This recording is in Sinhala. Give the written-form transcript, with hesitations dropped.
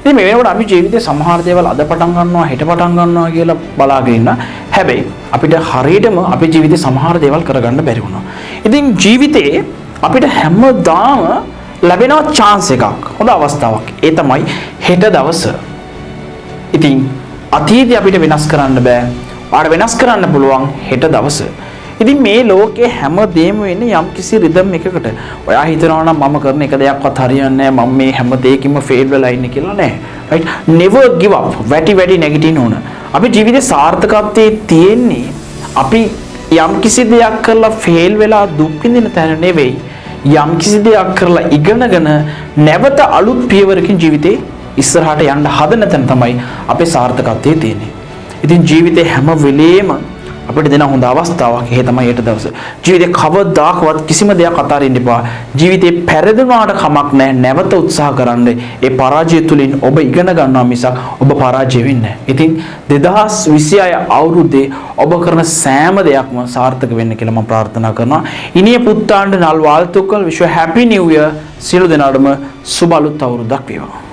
ඉතින් මේ වෙනකොට අපි ජීවිතේ සමහර දේවල් අද පටන් ගන්නවා හෙට පටන් ගන්නවා කියලා බලාගෙන ඉන්න. හැබැයි අපිට හරියටම අපේ ජීවිතේ සමහර දේවල් කරගන්න බැරි වුණා. ඉතින් ජීවිතේ අපිට හැමදාම ලැබෙනවා chance එකක්. හොඳ අවස්ථාවක්. ඒ තමයි හෙට දවස. ඉතින් අතීතය අපිට වෙනස් කරන්න බෑ. ඔයාලට වෙනස් කරන්න පුළුවන් හෙට දවස. ඉතින් මේ ලෝකේ හැමදේම වෙන්නේ යම්කිසි රිද්ම් එකකට. ඔයා හිතනවා නම් මම කරන එක දෙයක්වත් හරියන්නේ නැහැ. මම මේ හැම දෙයකින්ම ෆේල් වෙලා ඉන්නේ කියලා නෑ. right? never give up. වැටි නැගිටින්න ඕන. අපි ජීවිතේ සාර්ථකත්වයේ තියෙන්නේ අපි යම්කිසි දෙයක් කරලා ෆේල් වෙලා දුක් විඳින තැන නෙවෙයි. යම්කිසි දෙයක් කරලා ඉගෙනගෙන නැවත අලුත් පියවරකින් ජීවිතේ ඉස්සරහට යන්න හදන තැන තමයි අපේ සාර්ථකත්වයේ තියෙන්නේ. ඉතින් ජීවිතේ හැම වෙලේම අපිට දෙන හොඳ අවස්ථාවක් ඒ තමයි හෙට දවස. ජීවිතේ කවදාකවත් කිසිම දෙයක් අතාරින්න එපා. ජීවිතේ පෙරදුනාට කමක් නැහැ. නැවත උත්සාහ කරන්න. ඒ පරාජය තුලින් ඔබ ඉගෙන ගන්නවා මිසක් ඔබ පරාජය වෙන්නේ නැහැ. ඉතින් 2026 අවුරුද්දේ ඔබ කරන සෑම දෙයක්ම සාර්ථක වෙන්න කියලා මම ප්‍රාර්ථනා කරනවා. ඉනිය පුත්තාණ්ඩ නල් වාල්තුකල් විශ්ව හැපි නිව් ඉයර් සියලු දෙනාටම සුබ අලුත් අවුරුද්දක් වේවා.